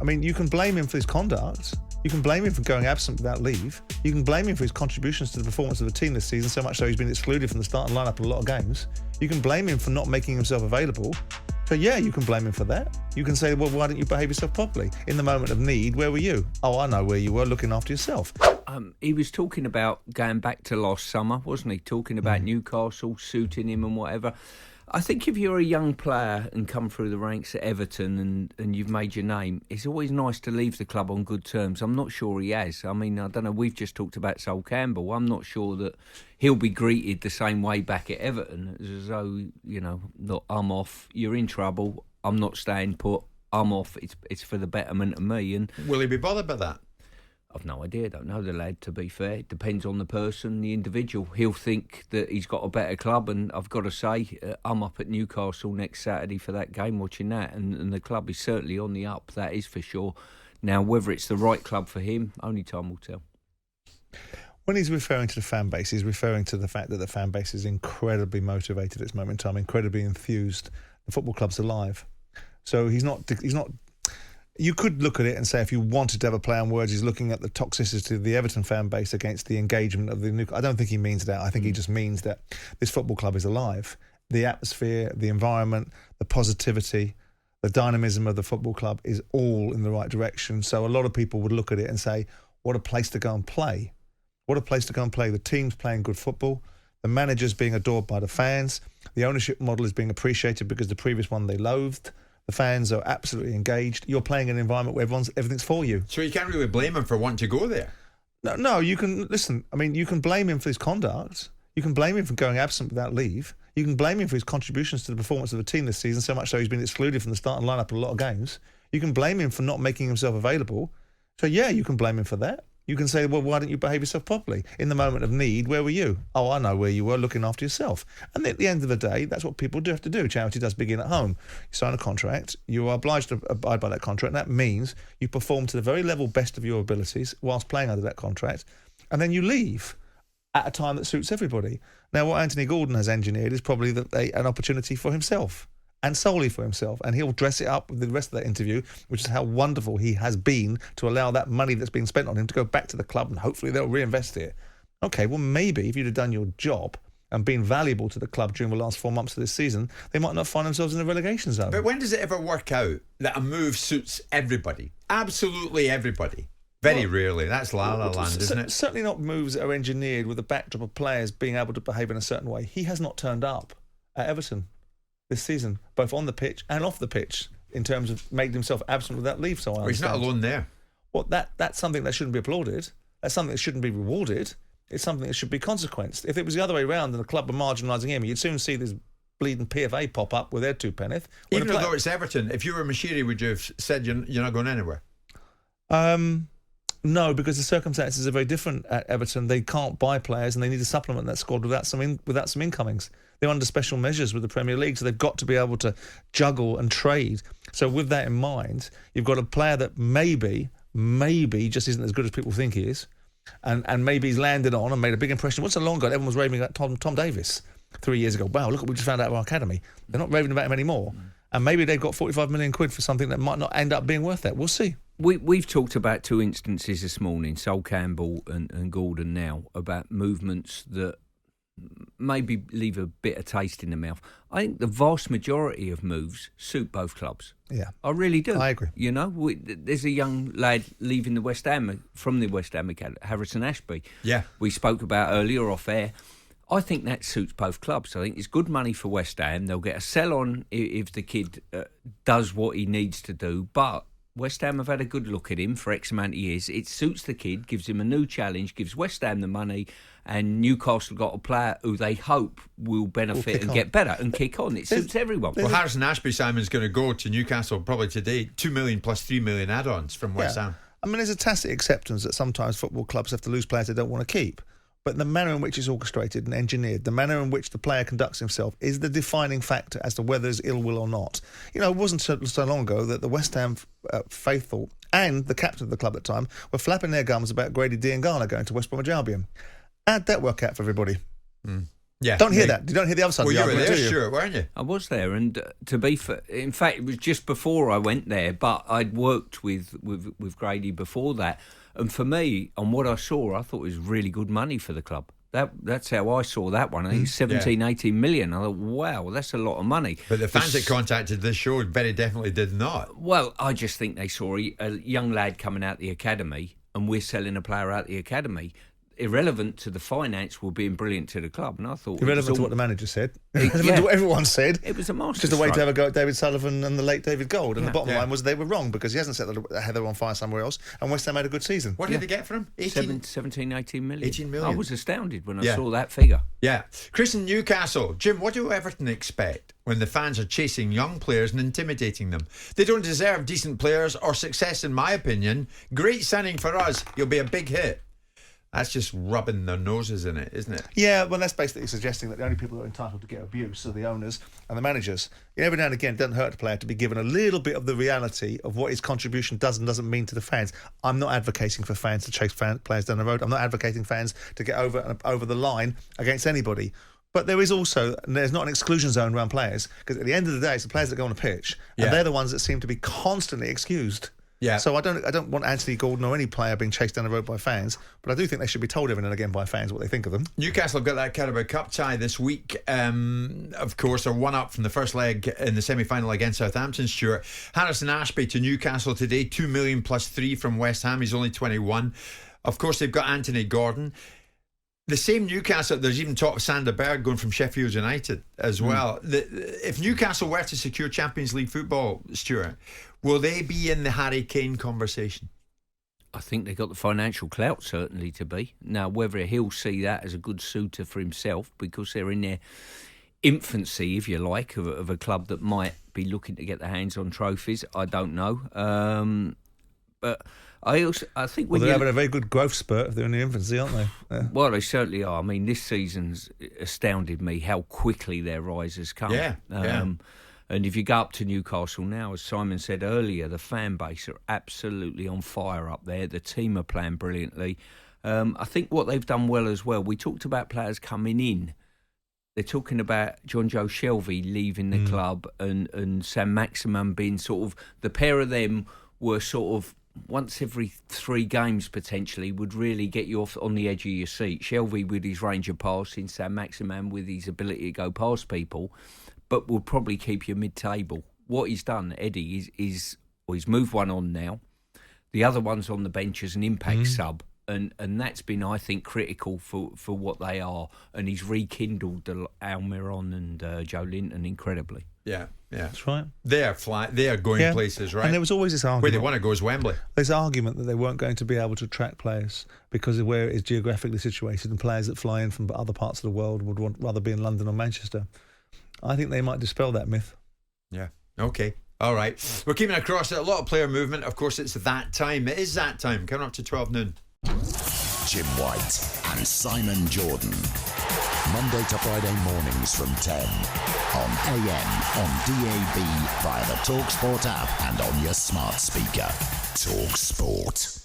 I mean, you can blame him for his conduct. You can blame him for going absent without leave. You can blame him for his contributions to the performance of the team this season, so much so he's been excluded from the starting lineup in a lot of games. You can blame him for not making himself available. So yeah, you can blame him for that. You can say, well, why didn't you behave yourself properly? In the moment of need, where were you? Oh, I know where you were, looking after yourself. He was talking about going back to last summer, wasn't he? Talking about Newcastle suiting him and whatever. I think if you're a young player and come through the ranks at Everton and you've made your name, it's always nice to leave the club on good terms. I'm not sure he has. I mean, I don't know, we've just talked about Sol Campbell. I'm not sure that he'll be greeted the same way back at Everton, as though, you know, look, I'm off, you're in trouble, I'm not staying put, I'm off, it's for the betterment of me. And will he be bothered by that? I've no idea. I don't know the lad, to be fair. It depends on the person, the individual. He'll think that he's got a better club, and I've got to say, I'm up at Newcastle next Saturday for that game, watching that, and the club is certainly on the up, that is for sure. Now, whether it's the right club for him, only time will tell. When he's referring to the fan base, he's referring to the fact that the fan base is incredibly motivated at this moment in time, incredibly enthused. The football club's alive. So he's not. You could look at it and say, if you wanted to have a play on words, he's looking at the toxicity of the Everton fan base against the engagement of the Newcastle. I don't think he means that. I think he just means that this football club is alive. The atmosphere, the environment, the positivity, the dynamism of the football club is all in the right direction. So a lot of people would look at it and say, what a place to go and play. What a place to go and play. The team's playing good football. The manager's being adored by the fans. The ownership model is being appreciated because the previous one they loathed. The fans are absolutely engaged. You're playing in an environment where everything's for you. So you can't really blame him for wanting to go there? No, you can, listen, I mean, you can blame him for his conduct. You can blame him for going absent without leave. You can blame him for his contributions to the performance of the team this season, so much so he's been excluded from the starting lineup in a lot of games. You can blame him for not making himself available. So yeah, you can blame him for that. You can say, well, why didn't you behave yourself properly? In the moment of need, where were you? Oh, I know where you were, looking after yourself. And at the end of the day, that's what people do have to do. Charity does begin at home. You sign a contract, you are obliged to abide by that contract, and that means you perform to the very level best of your abilities whilst playing under that contract, and then you leave at a time that suits everybody. Now, what Anthony Gordon has engineered is probably an opportunity for himself, and solely for himself, and he'll dress it up with the rest of that interview, which is how wonderful he has been to allow that money that's been spent on him to go back to the club, and hopefully they'll reinvest it. Okay, well, maybe if you'd have done your job and been valuable to the club during the last 4 months of this season, they might not find themselves in a relegation zone. But when does it ever work out that a move suits everybody? Absolutely everybody. Very rarely. That's La-La Land, isn't it? Certainly not moves that are engineered with the backdrop of players being able to behave in a certain way. He has not turned up at Everton this season, both on the pitch and off the pitch, in terms of making himself absent without leave. So he's not alone there. Well, that's something that shouldn't be applauded. That's something that shouldn't be rewarded. It's something that should be consequenced. If it was the other way around and the club were marginalising him, you'd soon see this bleeding PFA pop up with their two penneth. Even though it's Everton, if you were Mashiri, would you have said you're not going anywhere? No, because the circumstances are very different at Everton. They can't buy players, and they need to supplement that squad without some incomings. They're under special measures with the Premier League, so they've got to be able to juggle and trade. So with that in mind, you've got a player that maybe just isn't as good as people think he is, and maybe he's landed on and made a big impression. What's so long ago, everyone was raving about Tom Davis 3 years ago. Wow, look what we just found out of our academy. They're not raving about him anymore. And maybe they've got 45 million quid for something that might not end up being worth that. We'll see. We've talked about two instances this morning, Sol Campbell and Gordon now, about movements that maybe leave a bitter taste in the mouth. I think the vast majority of moves suit both clubs. Yeah. I really do. I agree. You know, there's a young lad leaving the West Ham, from the West Ham Academy, Harrison Ashby. Yeah. We spoke about earlier off air. I think that suits both clubs. I think it's good money for West Ham. They'll get a sell-on if the kid does what he needs to do. But West Ham have had a good look at him for X amount of years. It suits the kid, gives him a new challenge, gives West Ham the money, and Newcastle got a player who they hope will benefit and get better and kick on. It suits everyone. Well, Harrison Ashby, Simon's going to go to Newcastle probably today. 2 million plus 3 million add-ons from West Ham. I mean, there's a tacit acceptance that sometimes football clubs have to lose players they don't want to keep. But the manner in which it's orchestrated and engineered, the manner in which the player conducts himself is the defining factor as to whether there's ill will or not. You know, it wasn't so long ago that the West Ham faithful and the captain of the club at the time were flapping their gums about Grady Diangana going to West Bromwich Albion. How'd that work out for everybody? Yeah. Don't hear that. You don't hear the other side Well, of the you were argument, there, do you? Stuart, weren't you? I was there, and to be fair, in fact, it was just before I went there, but I'd worked with Grady before that. And for me, on what I saw, I thought it was really good money for the club. That's how I saw that one. I think 17, 18 million. I thought, wow, that's a lot of money. But the fans that contacted this show very definitely did not. Well, I just think they saw a young lad coming out the academy, and we're selling a player out the academy. Irrelevant to the finance, will being brilliant to the club. And I thought irrelevant to what the manager said. Yeah. Irrelevant to what everyone said. It was a master. Just a way to have a go at David Sullivan and the late David Gold. And the bottom Yeah. line was they were wrong because he hasn't set the heather on fire somewhere else. And West Ham had a good season. What did they get for him? 17, 18 million. 18 million. I was astounded when I saw that figure. Yeah. Chris in Newcastle. Jim, what do Everton expect when the fans are chasing young players and intimidating them? They don't deserve decent players or success, in my opinion. Great signing for us. You'll be a big hit. That's just rubbing their noses in it, isn't it? Yeah, well, that's basically suggesting that the only people that are entitled to get abuse are the owners and the managers. Every now and again, it doesn't hurt a player to be given a little bit of the reality of what his contribution does and doesn't mean to the fans. I'm not advocating for fans to chase players down the road. I'm not advocating fans to get over the line against anybody. But there's not an exclusion zone around players, because at the end of the day, it's the players that go on the pitch, and they're the ones that seem to be constantly excused. Yeah. So I don't want Anthony Gordon or any player being chased down the road by fans, but I do think they should be told every now and again by fans what they think of them. Newcastle have got that Carabao Cup tie this week. Of course, they're one up from the first leg in the semi-final against Southampton, Stuart. Harrison Ashby to Newcastle today, 2 million plus 3 from West Ham. He's only 21. Of course, they've got Anthony Gordon. The same Newcastle, there's even talk of Sander Berg going from Sheffield United as well. If Newcastle were to secure Champions League football, Stuart, will they be in the Harry Kane conversation? I think they got the financial clout, certainly, to be. Now, whether he'll see that as a good suitor for himself, because they're in their infancy, if you like, of a club that might be looking to get their hands on trophies, I don't know. But I think when they're having a very good growth spurt if they're in the infancy, aren't they? Yeah. Well, they certainly are. I mean, this season's astounded me how quickly their rise has come. Yeah. And if you go up to Newcastle now, as Simon said earlier, the fan base are absolutely on fire up there. The team are playing brilliantly. I think what they've done well as well, we talked about players coming in. They're talking about John Joe Shelvey leaving the club and Sam Maximin being sort of, the pair of them were sort of, once every 3 games potentially would really get you off on the edge of your seat. Shelvey with his range of passing, Sam Maximin with his ability to go past people, but will probably keep you mid-table. What he's done, Eddie, is he's moved one on now. The other one's on the bench as an impact sub, and that's been, I think, critical for what they are. And he's rekindled Almiron and Joe Linton incredibly. Yeah. That's right. They are going places, right? And there was always this argument. Where they want to go is Wembley. There's argument that they weren't going to be able to attract players because of where it is geographically situated, and players that fly in from other parts of the world would rather be in London or Manchester. I think they might dispel that myth. Yeah. Okay. All right. We're keeping across it. A lot of player movement. Of course, it's that time. It is that time. Coming up to 12 noon. Jim White and Simon Jordan. Monday to Friday mornings from 10 on AM, on DAB, via the talkSPORT app and on your smart speaker. talkSPORT.